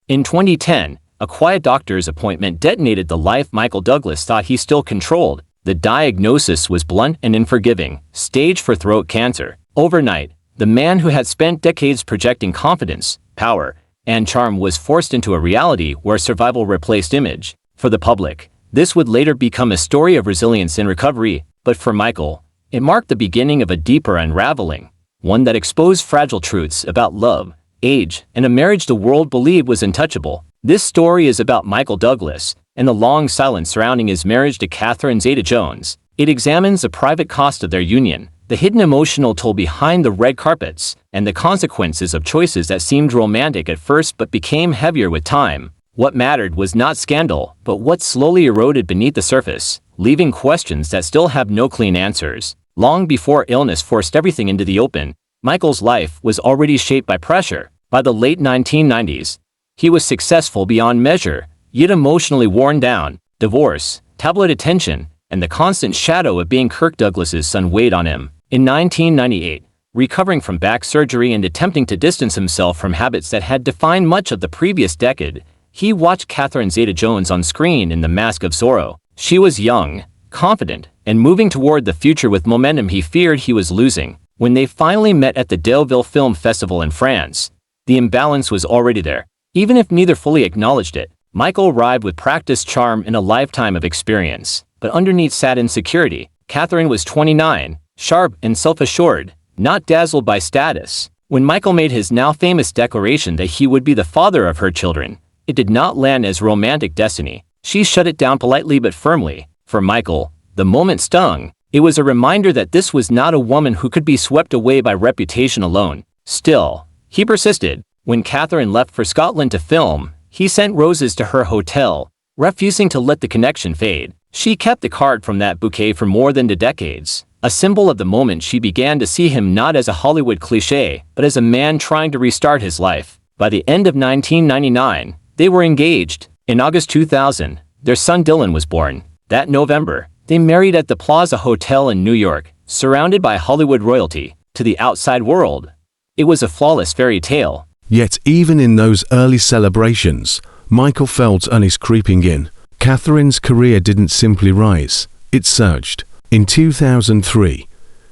In 2010, a quiet doctor's appointment detonated the life Michael Douglas thought he still controlled. The diagnosis was blunt and unforgiving: stage 4 throat cancer. Overnight, the man who had spent decades projecting confidence, power, and charm was forced into a reality where survival replaced image. For the public, this would later become a story of resilience and recovery, but for Michael, it marked the beginning of a deeper unraveling, one that exposed fragile truths about love, age, and a marriage the world believed was untouchable. This story is about Michael Douglas and the long silence surrounding his marriage to Catherine Zeta-Jones. It examines the private cost of their union, the hidden emotional toll behind the red carpets, and the consequences of choices that seemed romantic at first but became heavier with time. What mattered was not scandal, but what slowly eroded beneath the surface, leaving questions that still have no clean answers. Long before illness forced everything into the open, Michael's life was already shaped by pressure. By the late 1990s, he was successful beyond measure, yet emotionally worn down. Divorce, tabloid attention, and the constant shadow of being Kirk Douglas's son weighed on him. In 1998, recovering from back surgery and attempting to distance himself from habits that had defined much of the previous decade, he watched Catherine Zeta-Jones on screen in The Mask of Zorro. She was young, confident, and moving toward the future with momentum he feared he was losing. When they finally met at the Deauville Film Festival in France, the imbalance was already there. Even if neither fully acknowledged it, Michael arrived with practiced charm and a lifetime of experience. But underneath sat insecurity. Catherine was 29, sharp and self-assured, not dazzled by status. When Michael made his now famous declaration that he would be the father of her children, it did not land as romantic destiny. She shut it down politely but firmly. For Michael, the moment stung. It was a reminder that this was not a woman who could be swept away by reputation alone. Still, he persisted. When Catherine left for Scotland to film, he sent roses to her hotel, refusing to let the connection fade. She kept the card from that bouquet for more than 2 decades, a symbol of the moment she began to see him not as a Hollywood cliché, but as a man trying to restart his life. By the end of 1999, they were engaged. In August 2000, their son Dylan was born. That November, they married at the Plaza Hotel in New York, surrounded by Hollywood royalty. To the outside world, it was a flawless fairy tale. Yet even in those early celebrations, Michael felt unease creeping in. Catherine's career didn't simply rise, it surged. In 2003,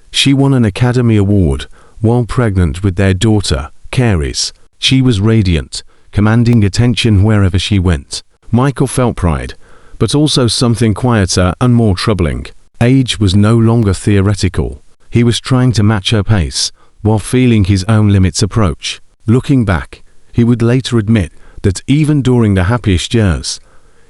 she won an Academy Award while pregnant with their daughter, Carys. She was radiant, commanding attention wherever she went. Michael felt pride, but also something quieter and more troubling. Age was no longer theoretical. He was trying to match her pace, while feeling his own limits approach. Looking back, he would later admit that even during the happiest years,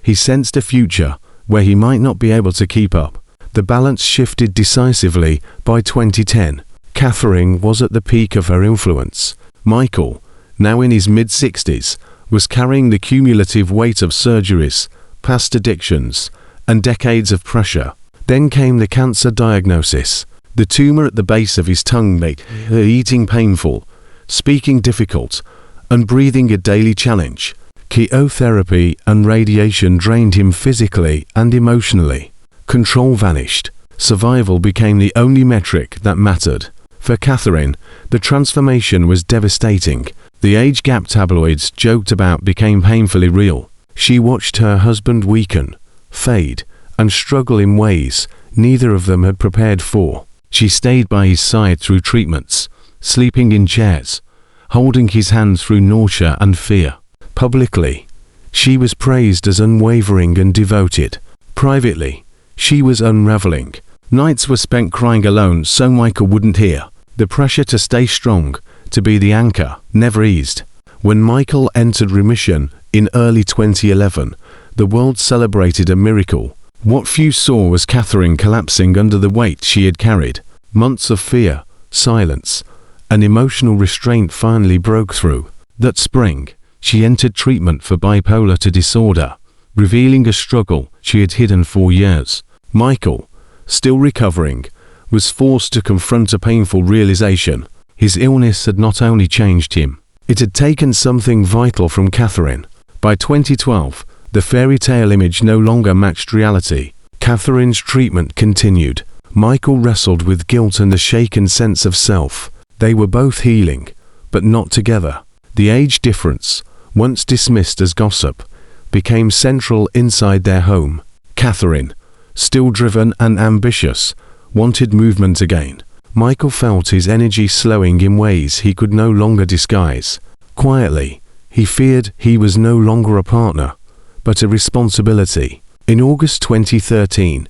he sensed a future where he might not be able to keep up. The balance shifted decisively by 2010. Catherine was at the peak of her influence. Michael, now in his mid-60s, was carrying the cumulative weight of surgeries, past addictions, and decades of pressure. Then came the cancer diagnosis. The tumor at the base of his tongue made eating painful, speaking difficult, and breathing a daily challenge. Chemotherapy and radiation drained him physically and emotionally. Control vanished. Survival became the only metric that mattered. For Catherine, the transformation was devastating. The age gap tabloids joked about became painfully real. She watched her husband weaken, fade, and struggle in ways neither of them had prepared for. She stayed by his side through treatments, sleeping in chairs, holding his hand through nausea and fear. Publicly, she was praised as unwavering and devoted. Privately, she was unraveling. Nights were spent crying alone so Michael wouldn't hear. The pressure to stay strong, to be the anchor, never eased. When Michael entered remission in early 2011, the world celebrated a miracle. What few saw was Catherine collapsing under the weight she had carried. Months of fear, silence, and emotional restraint finally broke through. That spring, she entered treatment for bipolar disorder, revealing a struggle she had hidden for years. Michael, still recovering, was forced to confront a painful realization. His illness had not only changed him, it had taken something vital from Catherine. By 2012, the fairy tale image no longer matched reality. Catherine's treatment continued. Michael wrestled with guilt and a shaken sense of self. They were both healing, but not together. The age difference once dismissed as gossip, became central inside their home. Catherine, still driven and ambitious, wanted movement again. Michael felt his energy slowing in ways he could no longer disguise. Quietly, he feared he was no longer a partner, but a responsibility. In August 2013,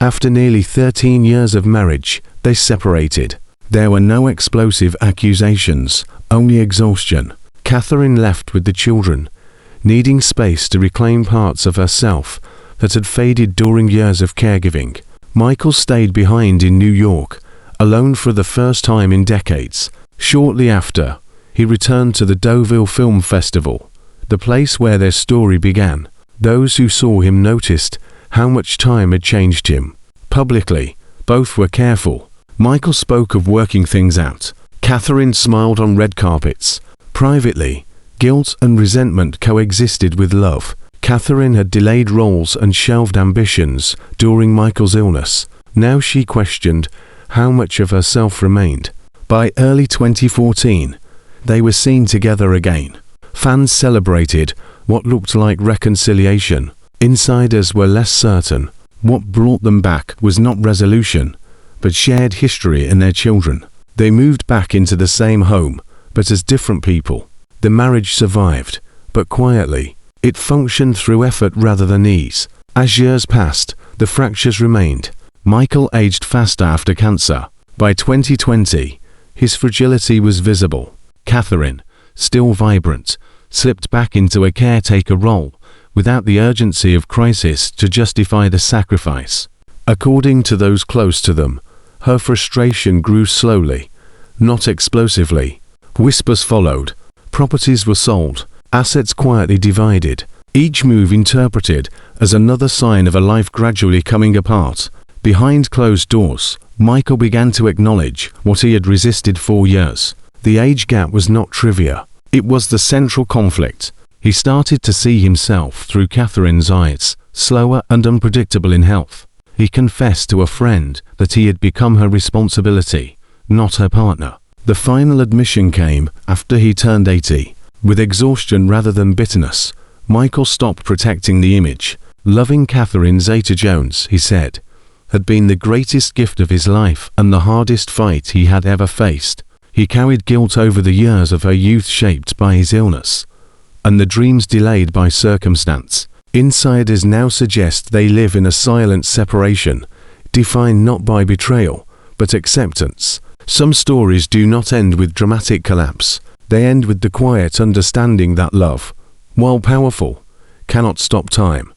after nearly 13 years of marriage, they separated. There were no explosive accusations, only exhaustion. Catherine left with the children, needing space to reclaim parts of herself that had faded during years of caregiving. Michael stayed behind in New York, alone for the first time in decades. Shortly after, he returned to the Deauville Film Festival, the place where their story began. Those who saw him noticed how much time had changed him. Publicly, both were careful. Michael spoke of working things out. Catherine smiled on red carpets. Privately, guilt and resentment coexisted with love. Catherine had delayed roles and shelved ambitions during Michael's illness. Now she questioned how much of herself remained. By early 2014, they were seen together again. Fans celebrated what looked like reconciliation. Insiders were less certain. What brought them back was not resolution, but shared history and their children. They moved back into the same home, but as different people. The marriage survived, but quietly. It functioned through effort rather than ease. As years passed, the fractures remained. Michael aged faster after cancer. By 2020, his fragility was visible. Catherine, still vibrant, slipped back into a caretaker role, without the urgency of crisis to justify the sacrifice. According to those close to them, her frustration grew slowly, not explosively. Whispers followed. Properties were sold, assets quietly divided, each move interpreted as another sign of a life gradually coming apart. Behind closed doors, Michael began to acknowledge what he had resisted for years. The age gap was not trivia. It was the central conflict. He started to see himself through Catherine's eyes, slower and unpredictable in health. He confessed to a friend that he had become her responsibility, not her partner. The final admission came after he turned 80. With exhaustion rather than bitterness, Michael stopped protecting the image. Loving Catherine Zeta-Jones, he said, had been the greatest gift of his life and the hardest fight he had ever faced. He carried guilt over the years of her youth shaped by his illness, and the dreams delayed by circumstance. Insiders now suggest they live in a silent separation, defined not by betrayal, but acceptance. Some stories do not end with dramatic collapse. They end with the quiet understanding that love, while powerful, cannot stop time.